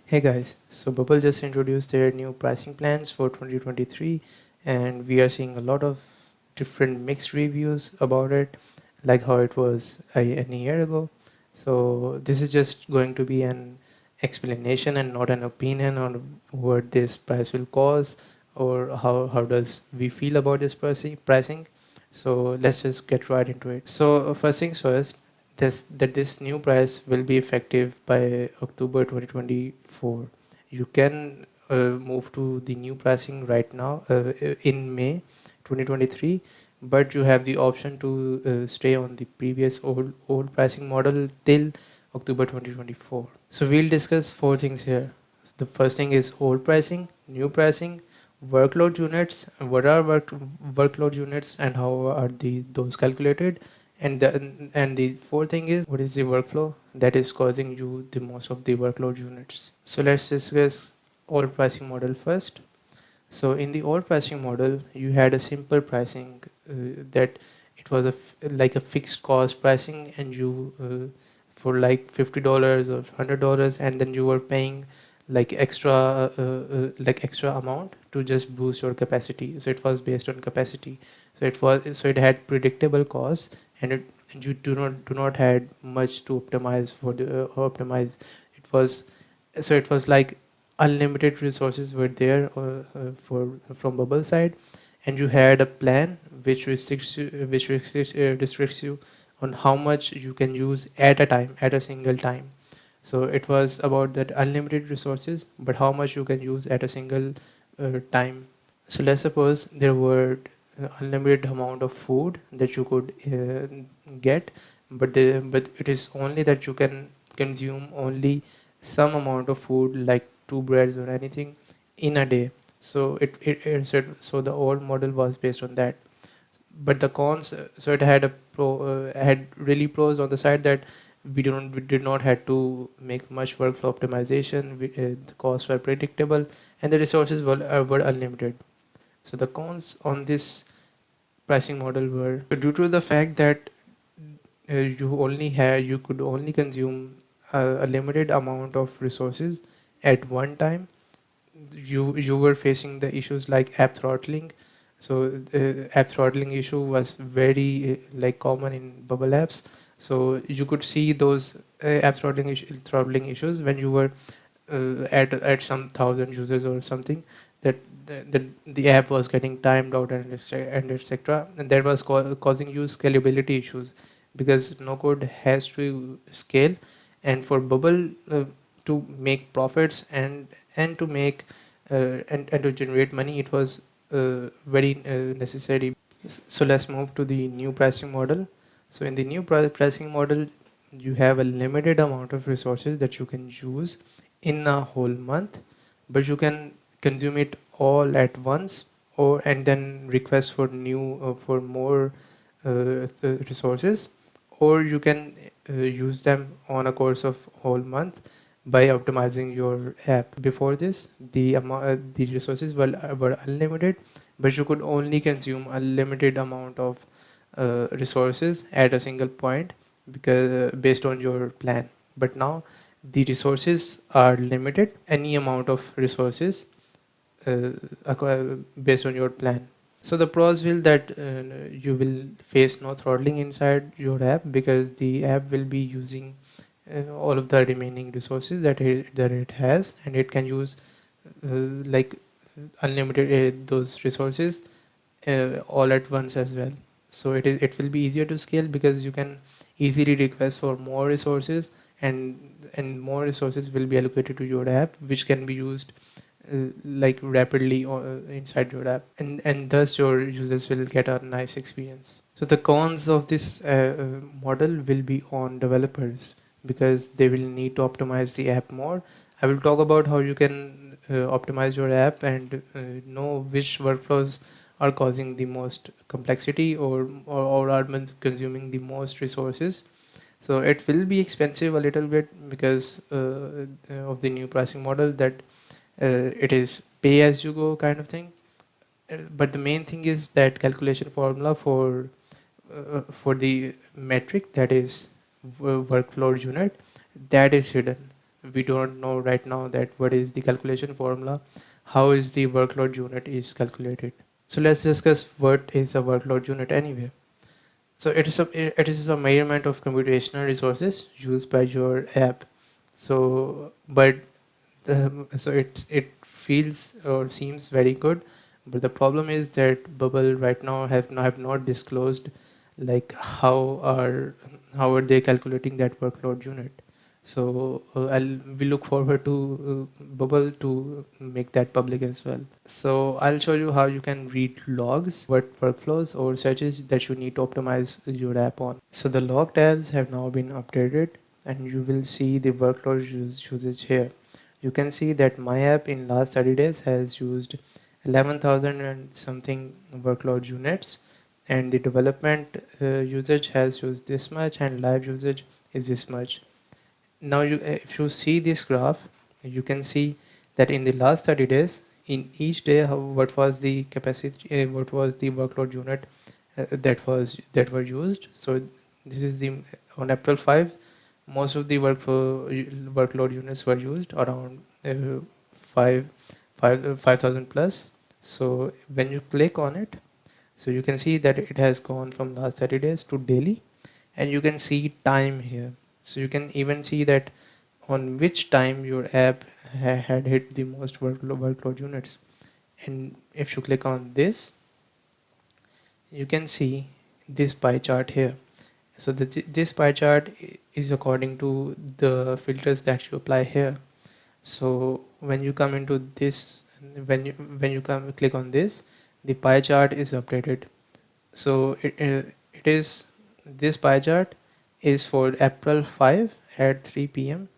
Hey guys, so Bubble just introduced their new pricing plans for 2023, and we are seeing a lot of different mixed reviews about it, like how it was a year ago. So this is just going to be an explanation and not an opinion on what this price will cost or how does we feel about this pricing. So let's just get right into it. So first things first, this new price will be effective by October 2024. You can move to the new pricing right now in May 2023, but you have the option to stay on the previous old pricing model till October 2024. So we'll discuss four things here. The first thing is old pricing, new pricing, workload units, what are workload units and how are those calculated, and the fourth thing is what is the workflow that is causing you the most of the workload units. So let's discuss old pricing model first. So in the old pricing model, you had a simple pricing that it was like a fixed cost pricing, and you for like $50 or $100, and then you were paying like extra amount to just boost your capacity. So it was based on capacity. So it had predictable costs, and you do not had much to optimize for the optimize. It was it was like unlimited resources were there for from bubble side, and you had a plan which restricts you on how much you can use at a time, at a single time. So it was about that unlimited resources, but how much you can use at a single time. So let's suppose there were unlimited amount of food that you could get, but it is only that you can consume only some amount of food, like two breads or anything, in a day. So it said, so the old model was based on that. But the cons, so it had had really pros on the side that we did not had to make much workflow optimization. The costs were predictable, and the resources were unlimited. So the cons on this pricing model were, so due to the fact that you could only consume a limited amount of resources at one time. You were facing the issues like app throttling. So app throttling issue was very like common in bubble apps. So you could see those app throttling issues when you were at some thousand users or something, that the app was getting timed out and etc, and that was causing you scalability issues, because NoCode has to scale, and for bubble to make profits and to make and to generate money, it was very necessary. So let's move to the new pricing model. So in the new pricing model, you have a limited amount of resources that you can use in a whole month, but you can consume it all at once, or and then request for for more resources, or you can use them on a course of whole month by optimizing your app. Before this, the resources were unlimited, but you could only consume a limited amount of resources at a single point, because based on your plan. But now the resources are limited, any amount of resources based on your plan. So the pros will that you will face no throttling inside your app, because the app will be using all of the remaining resources that it has, and it can use like unlimited those resources all at once as well. So it will be easier to scale, because you can easily request for more resources, and more resources will be allocated to your app, which can be used like rapidly inside your app, and thus your users will get a nice experience. So the cons of this model will be on developers, because they will need to optimize the app more. I will talk about how you can optimize your app and know which workflows are causing the most complexity, or are consuming the most resources. So it will be expensive a little bit, because of the new pricing model, that it is pay as you go kind of thing. But the main thing is that calculation formula for the metric, that is workload unit, that is hidden. we don't know right now that what is the calculation formula, how is the workload unit is calculated. So let's discuss what is a workload unit anyway. So it is a measurement of computational resources used by your app. So but it feels or seems very good, but the problem is that Bubble right now have not disclosed like how are they calculating that workload unit. So we look forward to Bubble to make that public as well. So I'll show you how you can read logs, what workflows or searches that you need to optimize your app on. So the log tabs have now been updated, and you will see the workload usage here. You can see that my app in last 30 days has used 11,000 and something workload units, and the development usage has used this much, and live usage is this much. Now if you see this graph, you can see that in the last 30 days, in each day, what was the capacity, what was the workload unit that were used. So this is the on April 5, most of the workload units were used, around 5,000 plus. So when you click on it, so you can see that it has gone from last 30 days to daily, and you can see time here. So you can even see that on which time your app had hit the most workload units. And if you click on this, you can see this pie chart here. So this pie chart is according to the filters that you apply here. So when you come into this, when you come click on this, the pie chart is updated. So it is, this pie chart is for April 5 at 3 p.m.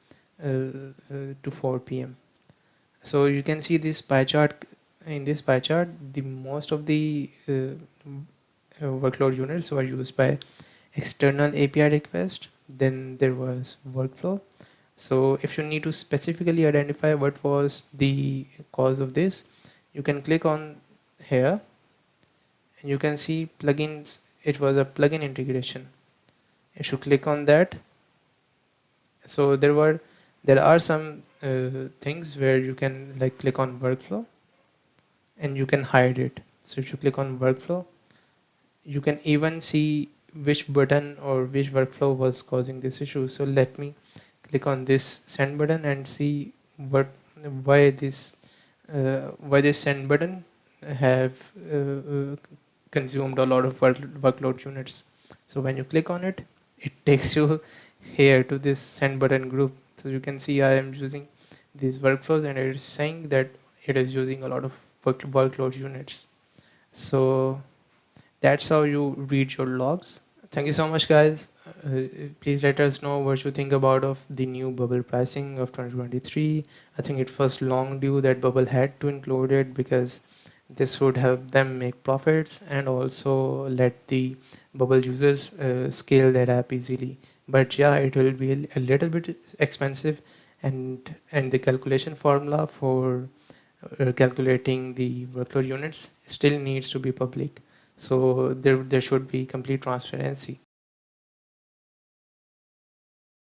To 4 p.m. So you can see this pie chart. In this pie chart, the most of the workload units were used by external API request. Then there was workflow. So if you need to specifically identify what was the cause of this, you can click on here, and you can see plugins. It was a plugin integration. If you click on that, so there are some things where you can like click on workflow and you can hide it. So if you click on workflow, you can even see which button or which workflow was causing this issue. So let me click on this send button and see what why this send button have consumed a lot of workload units. So when you click on it, it takes you here to this send button group. So you can see I am using these workflows, and it is saying that it is using a lot of workload units. So that's how you read your logs. Thank you so much, guys. Please let us know what you think about of the new bubble pricing of 2023. I think it was long due that bubble had to include it, because this would help them make profits and also let the bubble users scale their app easily. But yeah, it will be a little bit expensive, and the calculation formula for calculating the workload units still needs to be public. So there should be complete transparency.